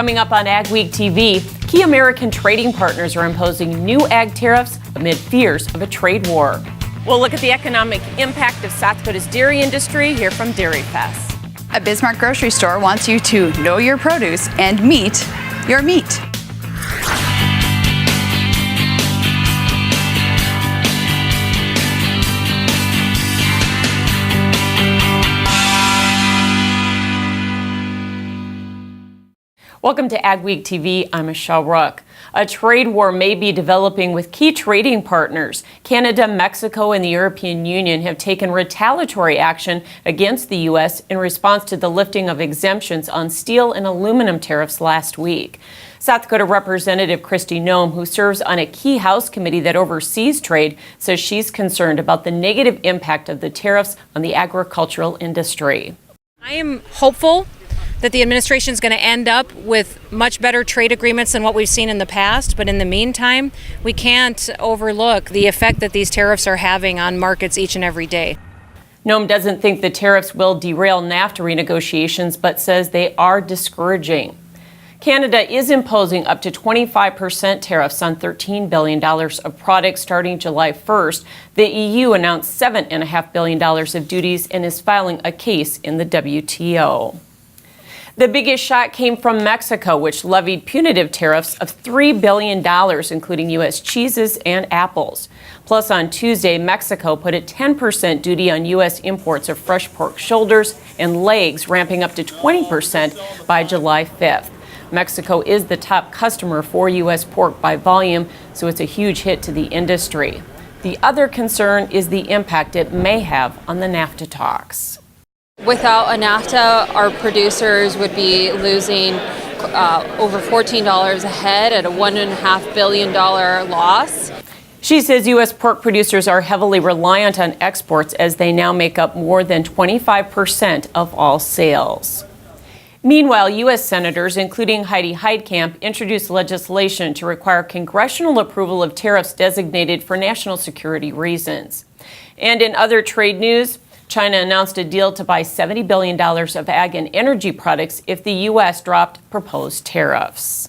Coming up on AgweekTV, key American trading partners are imposing new ag tariffs amid fears of a trade war. We'll look at the economic impact of South Dakota's dairy industry here from Dairy Fest. A Bismarck grocery store wants you to know your produce and meet your meat. Welcome to AgweekTV. I'm Michelle Rook. A trade war may be developing with key trading partners. Canada, Mexico, and the European Union have taken retaliatory action against the U.S. in response to the lifting of exemptions on steel and aluminum tariffs last week. South Dakota Representative Kristi Noem, who serves on a key House committee that oversees trade, says she's concerned about the negative impact of the tariffs on the agricultural industry. I am hopeful that the administration is going to end up with much better trade agreements than what we've seen in the past. But in the meantime, we can't overlook the effect that these tariffs are having on markets each and every day. Noem doesn't think the tariffs will derail NAFTA renegotiations, but says they are discouraging. Canada is imposing up to 25% tariffs on $13 billion of products starting July 1st. The EU announced $7.5 billion of duties and is filing a case in the WTO. The biggest shock came from Mexico, which levied punitive tariffs of $3 billion, including U.S. cheeses and apples. Plus, on Tuesday, Mexico put a 10% duty on U.S. imports of fresh pork shoulders and legs, ramping up to 20% by July 5th. Mexico is the top customer for U.S. pork by volume, so it's a huge hit to the industry. The other concern is the impact it may have on the NAFTA talks. Without a NAFTA, our producers would be losing over $14 a head at a $1.5 billion loss. She says U.S. pork producers are heavily reliant on exports as they now make up more than 25% of all sales. Meanwhile, U.S. senators, including Heidi Heitkamp, introduced legislation to require congressional approval of tariffs designated for national security reasons. And in other trade news, China announced a deal to buy $70 billion of ag and energy products if the U.S. dropped proposed tariffs.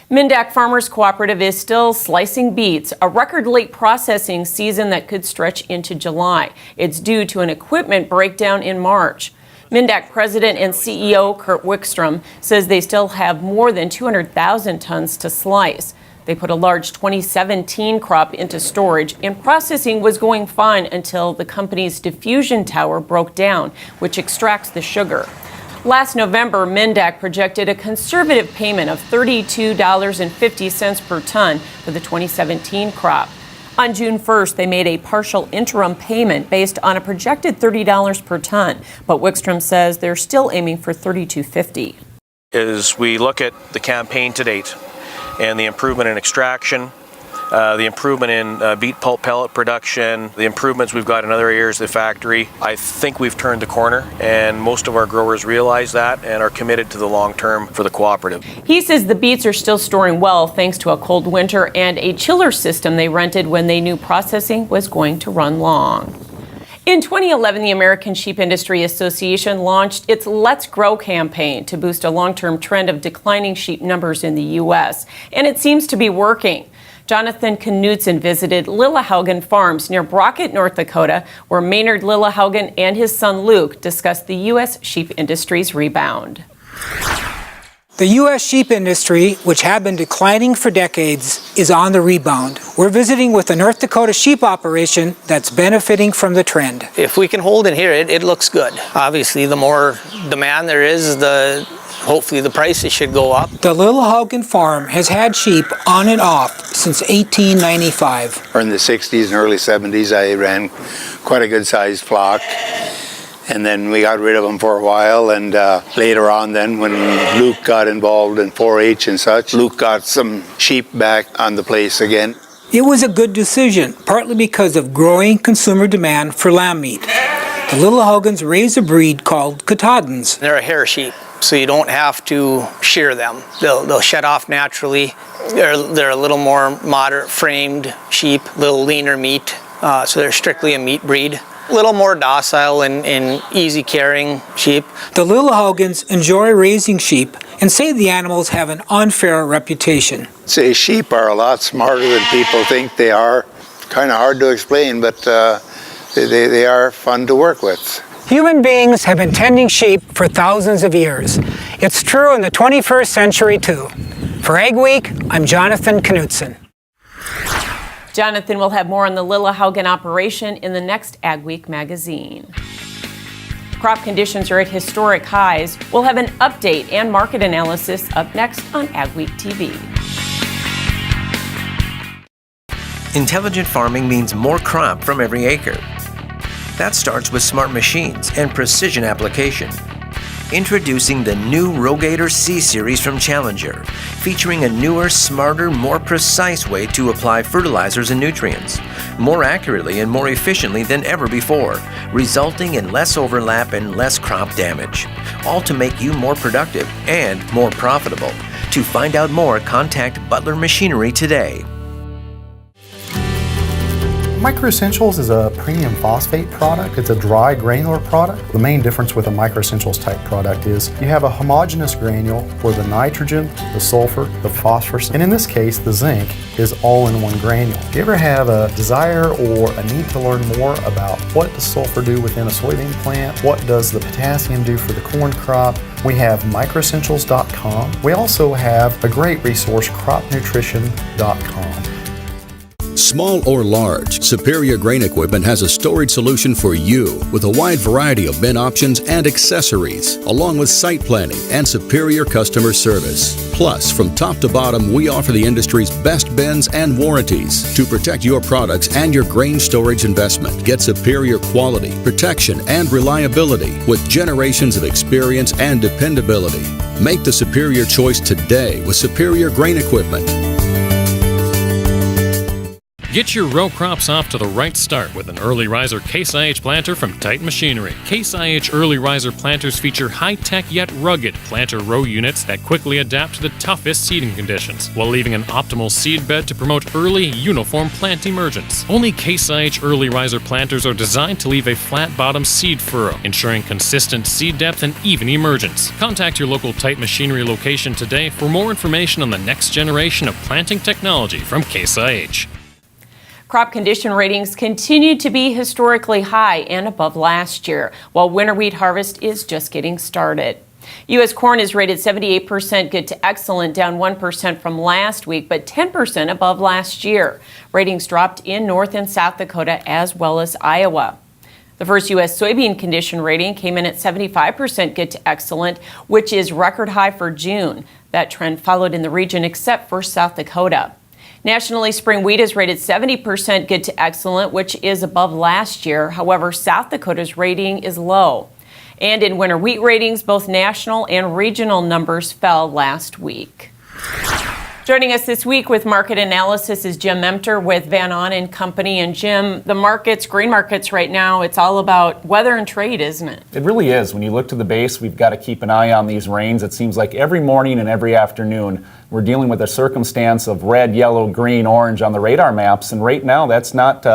Minn-dak Farmers Cooperative is still slicing beets, a record late processing season that could stretch into July. It's due to an equipment breakdown in March. Minn-dak President and CEO Kurt Wickstrom says they still have more than 200,000 tons to slice. They put a large 2017 crop into storage, and processing was going fine until the company's diffusion tower broke down, which extracts the sugar. Last November, minn-dak projected a conservative payment of $32.50 per ton for the 2017 crop. On June 1st, they made a partial interim payment based on a projected $30 per ton, but Wickstrom says they're still aiming for $32.50. As we look at the campaign to date, and the improvement in extraction, the improvement in beet pulp pellet production, the improvements we've got in other areas of the factory, I think we've turned the corner, and most of our growers realize that and are committed to the long term for the cooperative. He says the beets are still storing well thanks to a cold winter and a chiller system they rented when they knew processing was going to run long. In 2011, the American Sheep Industry Association launched its Let's Grow campaign to boost a long-term trend of declining sheep numbers in the U.S., and it seems to be working. Jonathan Knutson visited Lillehaugen Farms near Brockett, North Dakota, where Maynard Lillehaugen and his son Luke discussed the U.S. sheep industry's rebound. The U.S. sheep industry, which had been declining for decades, is on the rebound. We're visiting with a North Dakota sheep operation that's benefiting from the trend. If we can hold it here, it looks good. Obviously, the more demand there is, hopefully the prices should go up. The Lillehaugen farm has had sheep on and off since 1895. In the 60s and early 70s, I ran quite a good-sized flock. And then we got rid of them for a while, and later on then when Luke got involved in 4-H and such, Luke got some sheep back on the place again. It was a good decision, partly because of growing consumer demand for lamb meat. The Lillehaugens raise a breed called Katahdins. They're a hair sheep, so you don't have to shear them. They'll shed off naturally. They're a little more moderate framed sheep, a little leaner meat, so they're strictly a meat breed. A little more docile and easy carrying sheep. The Lillehogans enjoy raising sheep and say the animals have an unfair reputation. Say sheep are a lot smarter than people think they are. Kind of hard to explain, but they are fun to work with. Human beings have been tending sheep for thousands of years. It's true in the 21st century too. For Ag Week, I'm Jonathan Knutson. Jonathan will have more on the Lillehogan operation in the next Ag Week magazine. Crop conditions are at historic highs. We'll have an update and market analysis up next on AgweekTV. Intelligent farming means more crop from every acre. That starts with smart machines and precision application. Introducing the new Rogator C-Series from Challenger, featuring a newer, smarter, more precise way to apply fertilizers and nutrients, more accurately and more efficiently than ever before, resulting in less overlap and less crop damage, all to make you more productive and more profitable. To find out more, contact Butler Machinery today. Micro Essentials is a premium phosphate product. It's a dry granular product. The main difference with a Micro Essentials type product is you have a homogeneous granule for the nitrogen, the sulfur, the phosphorus, and in this case, the zinc is all in one granule. If you ever have a desire or a need to learn more about what does sulfur do within a soybean plant, what does the potassium do for the corn crop, we have microessentials.com. We also have a great resource, cropnutrition.com. Small or large, Superior Grain Equipment has a storage solution for you with a wide variety of bin options and accessories, along with site planning and superior customer service. Plus, from top to bottom, we offer the industry's best bins and warranties to protect your products and your grain storage investment. Get superior quality, protection, and reliability with generations of experience and dependability. Make the superior choice today with Superior Grain Equipment. Get your row crops off to the right start with an early riser Case IH planter from Titan Machinery. Case IH early riser planters feature high-tech yet rugged planter row units that quickly adapt to the toughest seeding conditions, while leaving an optimal seed bed to promote early, uniform plant emergence. Only Case IH early riser planters are designed to leave a flat-bottom seed furrow, ensuring consistent seed depth and even emergence. Contact your local Titan Machinery location today for more information on the next generation of planting technology from Case IH. Crop condition ratings continue to be historically high and above last year, while winter wheat harvest is just getting started. U.S. corn is rated 78% good to excellent, down 1% from last week, but 10% above last year. Ratings dropped in North and South Dakota as well as Iowa. The first U.S. soybean condition rating came in at 75% good to excellent, which is record high for June. That trend followed in the region except for South Dakota. Nationally, spring wheat is rated 70% good to excellent, which is above last year. However, South Dakota's rating is low. And in winter wheat ratings, both national and regional numbers fell last week. Joining us this week with market analysis is Jim Memter with Van On and Company. And Jim, the markets, grain markets right now, it's all about weather and trade, isn't it? It really is. When you look to the base, we've got to keep an eye on these rains. It seems like every morning and every afternoon, we're dealing with a circumstance of red, yellow, green, orange on the radar maps. And right now, that's not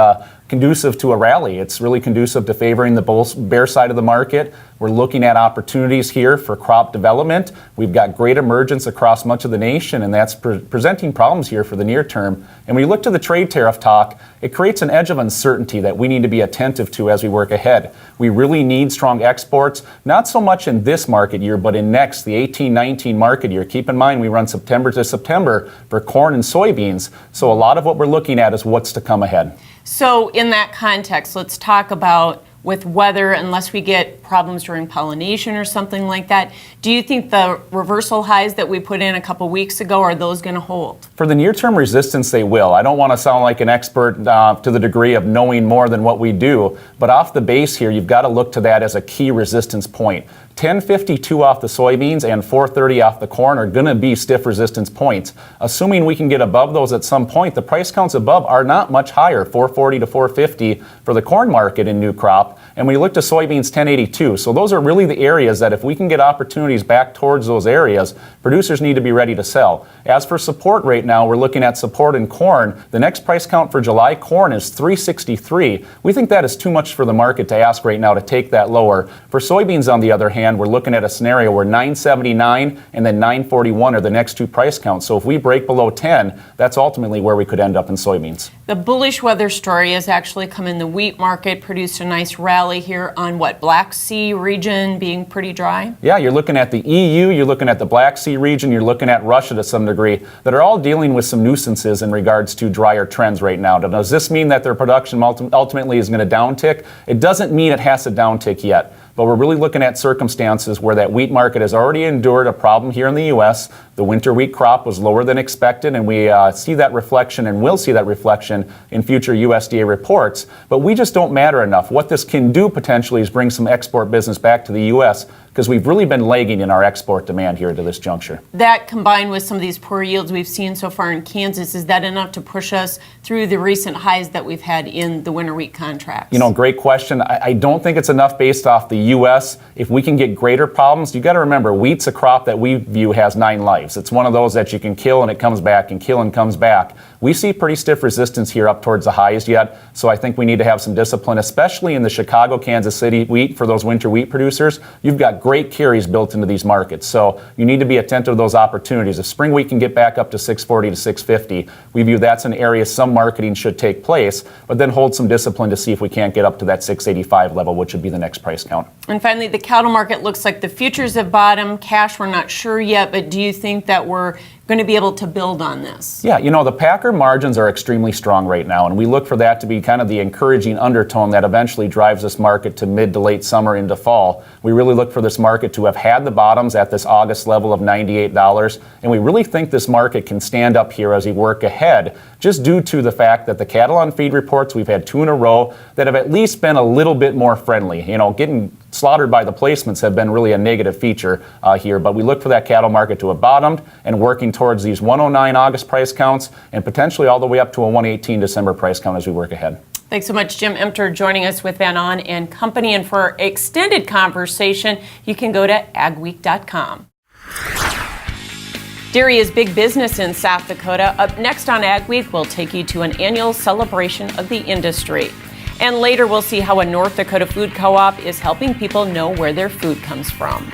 conducive to a rally. It's really conducive to favoring the bear side of the market. We're looking at opportunities here for crop development. We've got great emergence across much of the nation, and that's presenting problems here for the near term. And when you look to the trade tariff talk, it creates an edge of uncertainty that we need to be attentive to as we work ahead. We really need strong exports, not so much in this market year, but in next, the 18-19 market year. Keep in mind, we run September to September for corn and soybeans, so a lot of what we're looking at is what's to come ahead. So in that context, let's talk about with weather, unless we get problems during pollination or something like that. Do you think the reversal highs that we put in a couple weeks ago, are those going to hold? For the near-term resistance, they will. I don't want to sound like an expert to the degree of knowing more than what we do, but off the base here, you've got to look to that as a key resistance point. 1052 off the soybeans and 430 off the corn are going to be stiff resistance points. Assuming we can get above those at some point, the price counts above are not much higher, 440 to 450 for the corn market in new crop. off. And when you look to soybeans, 1082. So those are really the areas that if we can get opportunities back towards those areas, producers need to be ready to sell. As for support right now, we're looking at support in corn. The next price count for July corn is 363. We think that is too much for the market to ask right now to take that lower. For soybeans, on the other hand, we're looking at a scenario where 979 and then 941 are the next two price counts. So if we break below 10, that's ultimately where we could end up in soybeans. The bullish weather story has actually come in the wheat market, produced a nice rally here on Black Sea region being pretty dry? Yeah, you're looking at the EU, you're looking at the Black Sea region, you're looking at Russia to some degree, that are all dealing with some nuisances in regards to drier trends right now. Does this mean that their production ultimately is going to downtick? It doesn't mean it has to downtick yet. But we're really looking at circumstances where that wheat market has already endured a problem here in the U.S. The winter wheat crop was lower than expected, and we see that reflection and will see that reflection in future USDA reports. But we just don't matter enough. What this can do potentially is bring some export business back to the U.S. because we've really been lagging in our export demand here to this juncture. That combined with some of these poor yields we've seen so far in Kansas, is that enough to push us through the recent highs that we've had in the winter wheat contracts? You know, great question. I don't think it's enough based off the U.S. If we can get greater problems, you got to remember, wheat's a crop that we view has 9 lives. It's one of those that you can kill and it comes back and kill and comes back. We see pretty stiff resistance here up towards the highs yet, so I think we need to have some discipline, especially in the Chicago, Kansas City wheat for those winter wheat producers. You've got great carries built into these markets, so you need to be attentive to those opportunities. If spring wheat can get back up to 640 to 650, we view that's an area some marketing should take place, but then hold some discipline to see if we can't get up to that 685 level, which would be the next price count. And finally, the cattle market looks like the futures have bottomed. Cash, we're not sure yet, but do you think that we're going to be able to build on this? Yeah, you know, the packer margins are extremely strong right now, and we look for that to be kind of the encouraging undertone that eventually drives this market to mid to late summer into fall. We really look for this market to have had the bottoms at this August level of $98, and we really think this market can stand up here as we work ahead, just due to the fact that the cattle on feed reports, we've had 2 in a row that have at least been a little bit more friendly. You know, getting slaughtered by the placements have been really a negative feature here, but we look for that cattle market to have bottomed and working towards these 109 August price counts and potentially all the way up to a 118 December price count as we work ahead. Thanks so much, Jim Emter, joining us with Van On and Company. And for our extended conversation, you can go to agweek.com. Dairy is big business in South Dakota. Up next on Ag Week, we'll take you to an annual celebration of the industry. And later, we'll see how a North Dakota food co-op is helping people know where their food comes from.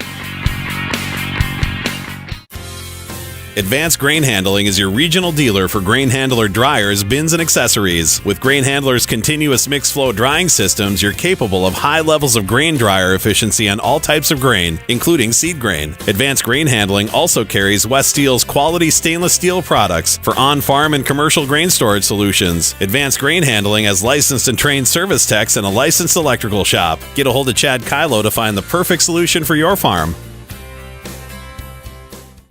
Advanced Grain Handling is your regional dealer for grain handler dryers, bins, and accessories. With Grain Handler's continuous mixed flow drying systems, you're capable of high levels of grain dryer efficiency on all types of grain, including seed grain. Advanced Grain Handling also carries West Steel's quality stainless steel products for on-farm and commercial grain storage solutions. Advanced Grain Handling has licensed and trained service techs and a licensed electrical shop. Get a hold of Chad Kylo to find the perfect solution for your farm.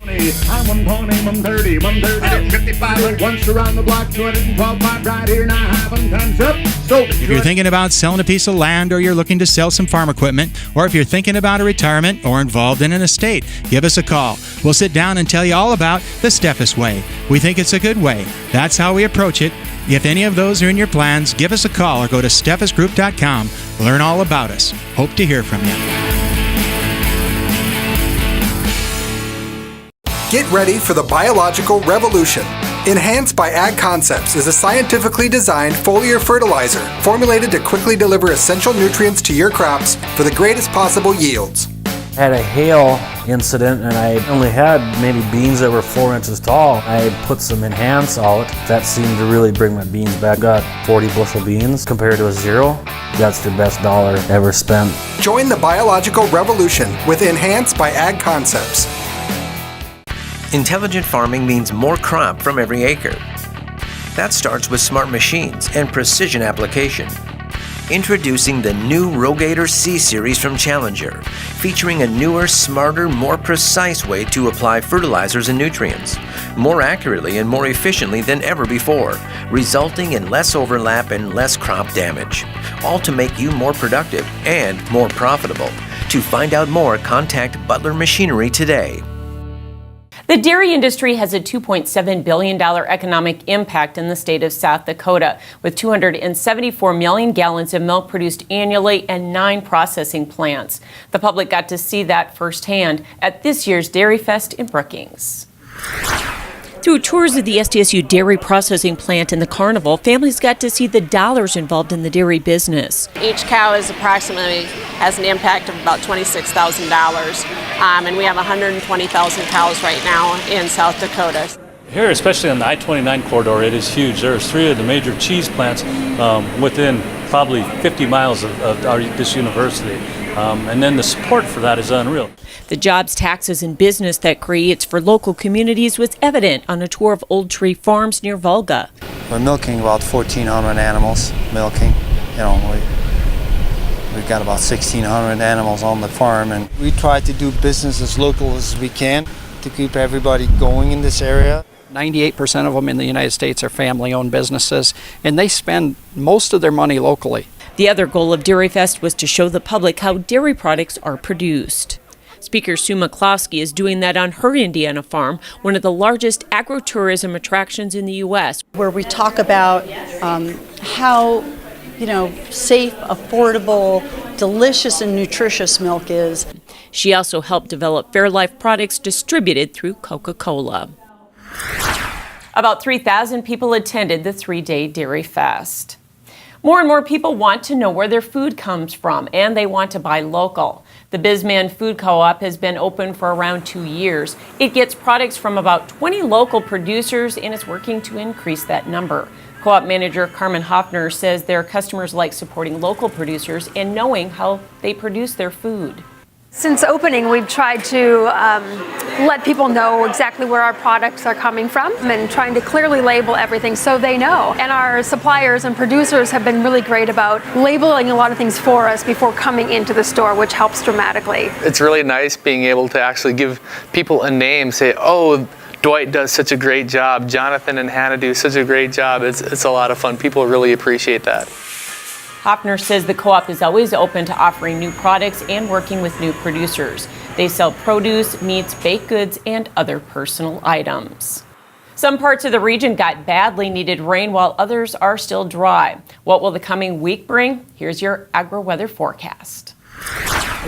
I'm 120, 130, 130, 55, once around the block, 212 pipe right here, now half them times up. If you're thinking about selling a piece of land, or you're looking to sell some farm equipment, or if you're thinking about a retirement or involved in an estate, give us a call. We'll sit down and tell you all about the Steffes way. We think it's a good way. That's how we approach it. If any of those are in your plans, give us a call or go to steffesgroup.com. Learn all about us. Hope to hear from you. Get ready for the biological revolution. Enhanced by Ag Concepts is a scientifically designed foliar fertilizer formulated to quickly deliver essential nutrients to your crops for the greatest possible yields. I had a hail incident and I only had maybe beans that were 4 inches tall. I put some Enhance out. That seemed to really bring my beans back. Got 40 bushel beans compared to a 0. That's the best dollar ever spent. Join the biological revolution with Enhanced by Ag Concepts. Intelligent farming means more crop from every acre. That starts with smart machines and precision application. Introducing the new Rogator C-Series from Challenger, featuring a newer, smarter, more precise way to apply fertilizers and nutrients, more accurately and more efficiently than ever before, resulting in less overlap and less crop damage, all to make you more productive and more profitable. To find out more, contact Butler Machinery today. The dairy industry has a $2.7 billion economic impact in the state of South Dakota, with 274 million gallons of milk produced annually and 9 processing plants. The public got to see that firsthand at this year's Dairy Fest in Brookings. Through tours of the SDSU dairy processing plant and the carnival, families got to see the dollars involved in the dairy business. Each cow has an impact of about $26,000, and we have 120,000 cows right now in South Dakota. Here, especially on the I-29 corridor, it is huge. There's 3 of the major cheese plants within probably 50 miles of this university. And then the support for that is unreal. The jobs, taxes, and business that creates for local communities was evident on a tour of Old Tree Farms near Volga. We're milking about 1,400 animals, milking. We've got about 1,600 animals on the farm, and we try to do business as local as we can to keep everybody going in this area. 98% of them in the United States are family-owned businesses, and they spend most of their money locally. The other goal of Dairy Fest was to show the public how dairy products are produced. Speaker Sue McCloskey is doing that on her Indiana farm, one of the largest agritourism attractions in the U.S. Where we talk about how, safe, affordable, delicious, and nutritious milk is. She also helped develop Fairlife products distributed through Coca-Cola. About 3,000 people attended the 3-day Dairy Fest. More and more people want to know where their food comes from, and they want to buy local. The Bizman Food Co-op has been open for around 2 years. It gets products from about 20 local producers and is working to increase that number. Co-op manager Carmen Hoffner says their customers like supporting local producers and knowing how they produce their food. Since opening, we've tried to let people know exactly where our products are coming from and trying to clearly label everything so they know. And our suppliers and producers have been really great about labeling a lot of things for us before coming into the store, which helps dramatically. It's really nice being able to actually give people a name, say, oh, Dwight does such a great job, Jonathan and Hannah do such a great job. It's a lot of fun. People really appreciate that. Hoffner says the co-op is always open to offering new products and working with new producers. They sell produce, meats, baked goods, and other personal items. Some parts of the region got badly needed rain while others are still dry. What will the coming week bring? Here's your agri-weather forecast.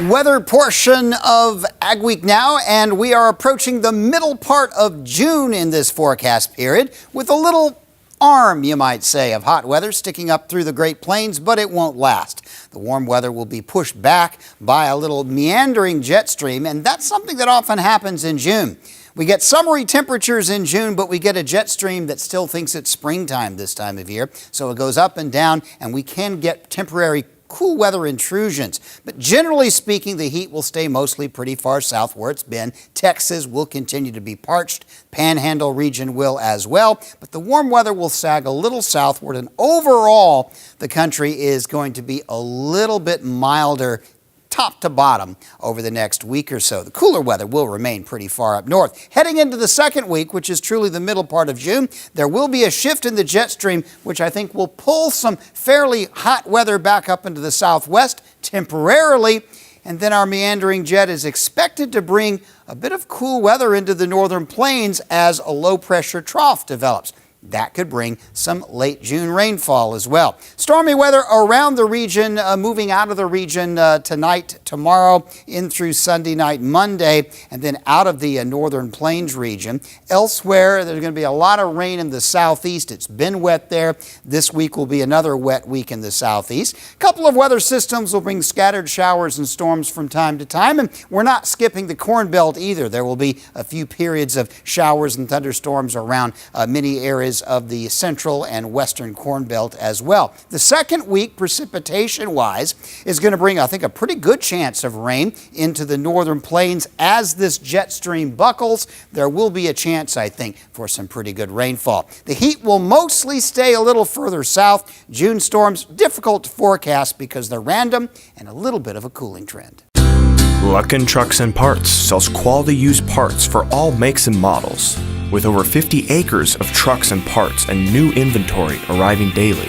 Weather portion of Ag Week now, and we are approaching the middle part of June in this forecast period with a little arm, you might say, of hot weather sticking up through the Great Plains, but it won't last. The warm weather will be pushed back by a little meandering jet stream, and that's something that often happens in June. We get summery temperatures in June, but we get a jet stream that still thinks it's springtime this time of year, so it goes up and down, and we can get temporary cool weather intrusions. But generally speaking, the heat will stay mostly pretty far south where it's been. Texas will continue to be parched. Panhandle region will as well. But the warm weather will sag a little southward, and overall, the country is going to be a little bit milder top to bottom over the next week or so. The cooler weather will remain pretty far up north. Heading into the second week, which is truly the middle part of June, there will be a shift in the jet stream, which I think will pull some fairly hot weather back up into the southwest temporarily. And then our meandering jet is expected to bring a bit of cool weather into the northern plains as a low pressure trough develops. That could bring some late June rainfall as well. Stormy weather around the region, moving out of the region tonight, tomorrow, in through Sunday night, Monday, and then out of the northern plains region. Elsewhere, there's going to be a lot of rain in the southeast. It's been wet there. This week will be another wet week in the southeast. A couple of weather systems will bring scattered showers and storms from time to time, and we're not skipping the Corn Belt either. There will be a few periods of showers and thunderstorms around many areas of the central and western Corn Belt as well. The second week, precipitation-wise, is going to bring, I think, a pretty good chance of rain into the northern plains. As this jet stream buckles, there will be a chance, I think, for some pretty good rainfall. The heat will mostly stay a little further south. June storms, difficult to forecast because they're random and a little bit of a cooling trend. Luckin Trucks and Parts sells quality used parts for all makes and models. With over 50 acres of trucks and parts and new inventory arriving daily.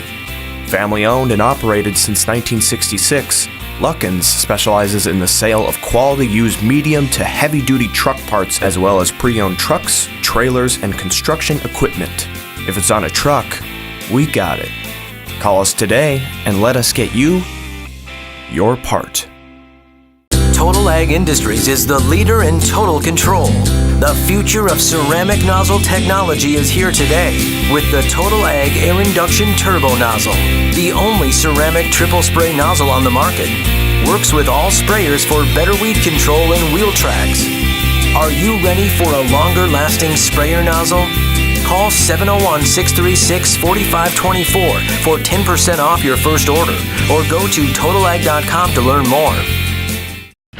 Family owned and operated since 1966, Luckins specializes in the sale of quality used medium to heavy-duty truck parts as well as pre-owned trucks, trailers, and construction equipment. If it's on a truck, we got it. Call us today and let us get you your part. Total Ag Industries is the leader in total control. The future of ceramic nozzle technology is here today with the Total Ag Air Induction Turbo Nozzle, the only ceramic triple spray nozzle on the market. Works with all sprayers for better weed control and wheel tracks. Are you ready for a longer lasting sprayer nozzle? Call 701-636-4524 for 10% off your first order or go to totalag.com to learn more.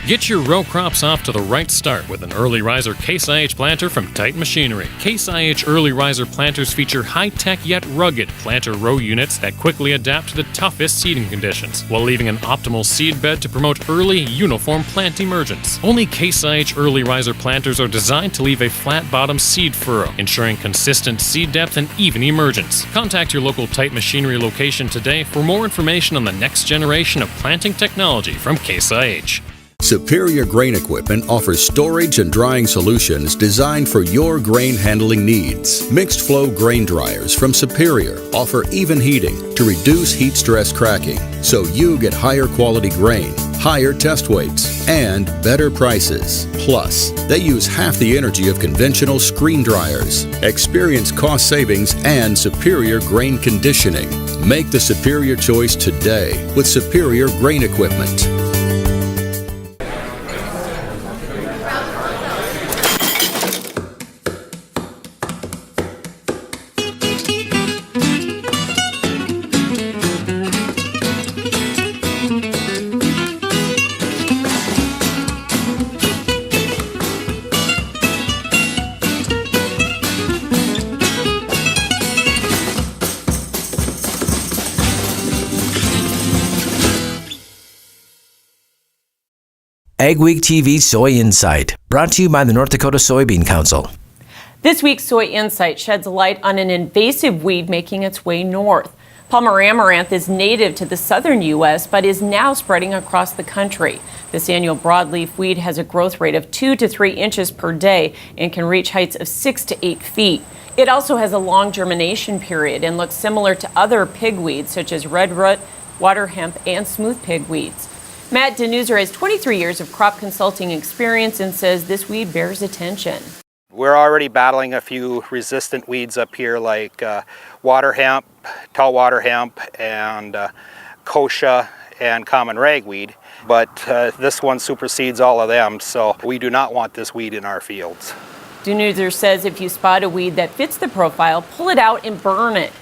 Get your row crops off to the right start with an early riser Case IH planter from Titan Machinery. Case IH early riser planters feature high-tech yet rugged planter row units that quickly adapt to the toughest seeding conditions while leaving an optimal seed bed to promote early, uniform plant emergence. Only Case IH early riser planters are designed to leave a flat-bottom seed furrow, ensuring consistent seed depth and even emergence. Contact your local Titan Machinery location today for more information on the next generation of planting technology from Case IH. Superior Grain Equipment offers storage and drying solutions designed for your grain handling needs. Mixed flow grain dryers from Superior offer even heating to reduce heat stress cracking, so you get higher quality grain, higher test weights, and better prices. Plus, they use half the energy of conventional screen dryers. Experience cost savings and superior grain conditioning. Make the superior choice today with Superior Grain Equipment. AgweekTV Soy Insight, brought to you by the North Dakota Soybean Council. This week's Soy Insight sheds light on an invasive weed making its way north. Palmer amaranth is native to the southern U.S., but is now spreading across the country. This annual broadleaf weed has a growth rate of 2 to 3 inches per day and can reach heights of 6 to 8 feet. It also has a long germination period and looks similar to other pigweeds such as redroot, water hemp, and smooth pigweeds. Matt Denuser has 23 years of crop consulting experience and says this weed bears attention. We're already battling a few resistant weeds up here like water hemp, tall water hemp, and kochia and common ragweed, but this one supersedes all of them, so we do not want this weed in our fields. Denuser says if you spot a weed that fits the profile, pull it out and burn it.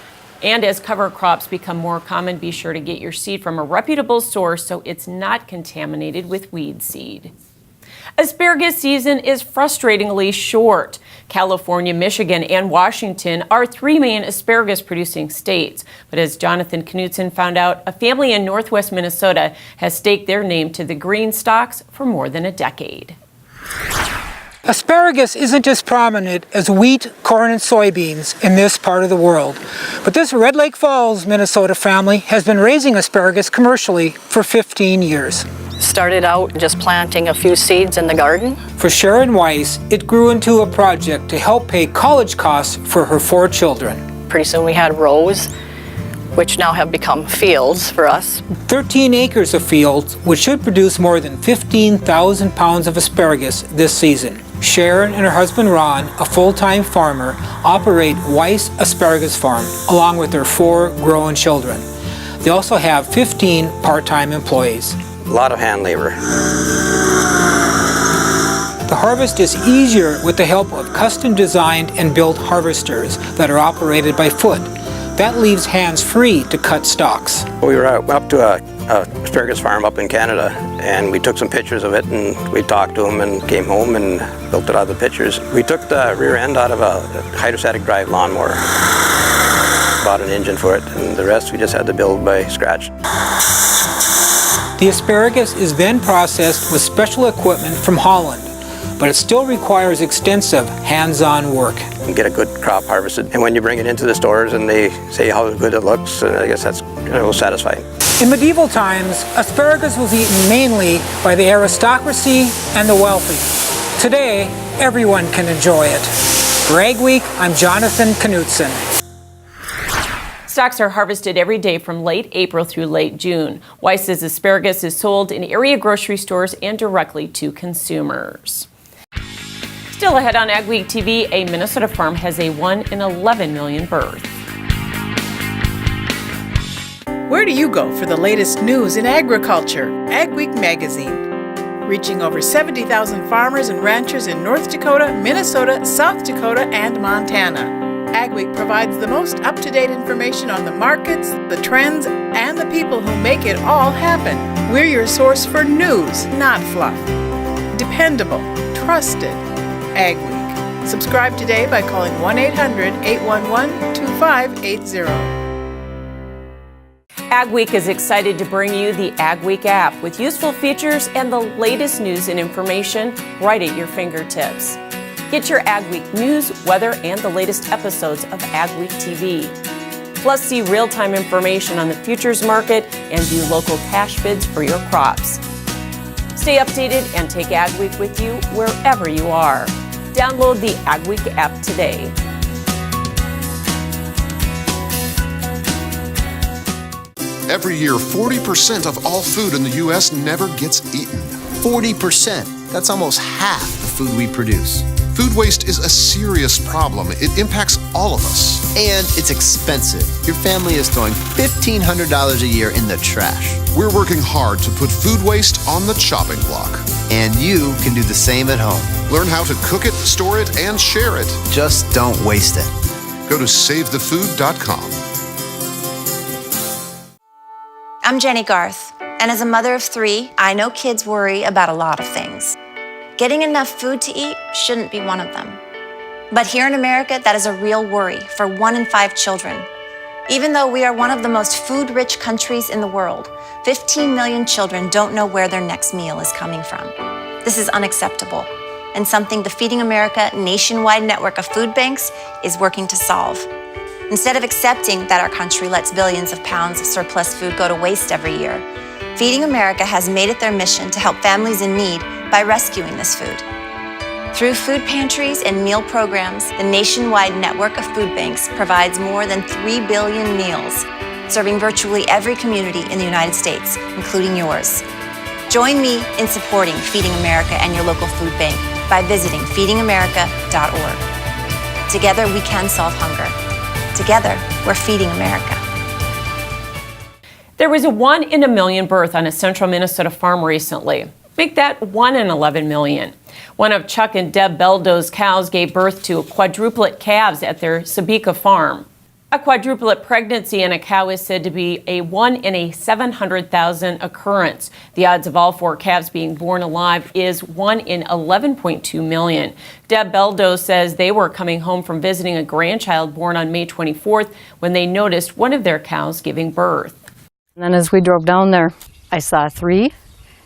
And as cover crops become more common, be sure to get your seed from a reputable source so it's not contaminated with weed seed. Asparagus season is frustratingly short. California, Michigan, and Washington are 3 main asparagus producing states. But as Jonathan Knutson found out, a family in northwest Minnesota has staked their name to the green stalks for more than a decade. Asparagus isn't as prominent as wheat, corn, and soybeans in this part of the world. But this Red Lake Falls, Minnesota family has been raising asparagus commercially for 15 years. Started out just planting a few seeds in the garden. For Sharon Weiss, it grew into a project to help pay college costs for her 4 children. Pretty soon we had rows, which now have become fields for us. 13 acres of fields, which should produce more than 15,000 pounds of asparagus this season. Sharon and her husband Ron, a full-time farmer, operate Weiss Asparagus Farm along with their 4 grown children. They also have 15 part-time employees. A lot of hand labor. The harvest is easier with the help of custom-designed and built harvesters that are operated by foot. That leaves hands free to cut stalks. We were up to a asparagus farm up in Canada, and we took some pictures of it, and we talked to them and came home and built it out of the pictures. We took the rear end out of a hydrostatic drive lawnmower, bought an engine for it, and the rest we just had to build by scratch. The asparagus is then processed with special equipment from Holland, but it still requires extensive hands-on work. and get a good crop harvested. And when you bring it into the stores and they say how good it looks, I guess that's satisfying. In medieval times, asparagus was eaten mainly by the aristocracy and the wealthy. Today, everyone can enjoy it. For Ag Week, I'm Jonathan Knutson. Stalks are harvested every day from late April through late June. Weiss's asparagus is sold in area grocery stores and directly to consumers. Still ahead on Ag Week TV, a Minnesota farm has a 1 in 11 million birth. Where do you go for the latest news in agriculture? Ag Week magazine. Reaching over 70,000 farmers and ranchers in North Dakota, Minnesota, South Dakota, and Montana. Ag Week provides the most up-to-date information on the markets, the trends, and the people who make it all happen. We're your source for news, not fluff. Dependable, trusted. Ag Week. Subscribe today by calling 1-800-811-2580. Ag Week is excited to bring you the Ag Week app with useful features and the latest news and information right at your fingertips. Get your Ag Week news, weather, and the latest episodes of Ag Week TV. Plus, see real-time information on the futures market and view local cash bids for your crops. Stay updated and take Ag Week with you wherever you are. Download the Ag Week app today. Every year, 40% of all food in the U.S. never gets eaten. 40%. That's almost half the food we produce. Food waste is a serious problem. It impacts all of us. And it's expensive. Your family is throwing $1,500 a year in the trash. We're working hard to put food waste on the chopping block. And you can do the same at home. Learn how to cook it, store it, and share it. Just don't waste it. Go to SaveTheFood.com. I'm Jenny Garth, and as a mother of 3, I know kids worry about a lot of things. Getting enough food to eat shouldn't be one of them. But here in America, that is a real worry for 1 in 5 children. Even though we are one of the most food-rich countries in the world, 15 million children don't know where their next meal is coming from. This is unacceptable, and something the Feeding America nationwide network of food banks is working to solve. Instead of accepting that our country lets billions of pounds of surplus food go to waste every year, Feeding America has made it their mission to help families in need by rescuing this food. Through food pantries and meal programs, the nationwide network of food banks provides more than 3 billion meals, serving virtually every community in the United States, including yours. Join me in supporting Feeding America and your local food bank by visiting feedingamerica.org. Together we can solve hunger. Together, we're feeding America. There was a 1 in a million birth on a central Minnesota farm recently. Make that 1 in 11 million. One of Chuck and Deb Beldo's cows gave birth to quadruplet calves at their Sabika farm. A quadruplet pregnancy in a cow is said to be a 1 in a 700,000 occurrence. The odds of all 4 calves being born alive is 1 in 11.2 million. Deb Beldo says they were coming home from visiting a grandchild born on May 24th when they noticed one of their cows giving birth. And then as we drove down there, I saw 3,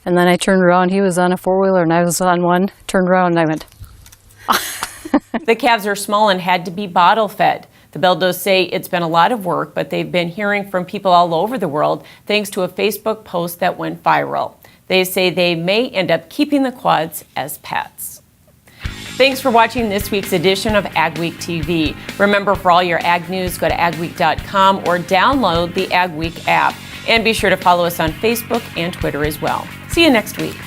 and then I turned around. He was on a 4-wheeler and I was on one, turned around and I went. The calves are small and had to be bottle fed. The Beldos say it's been a lot of work, but they've been hearing from people all over the world thanks to a Facebook post that went viral. They say they may end up keeping the quads as pets. Thanks for watching this week's edition of Ag Week TV. Remember, for all your ag news, go to agweek.com or download the Ag Week app. And be sure to follow us on Facebook and Twitter as well. See you next week.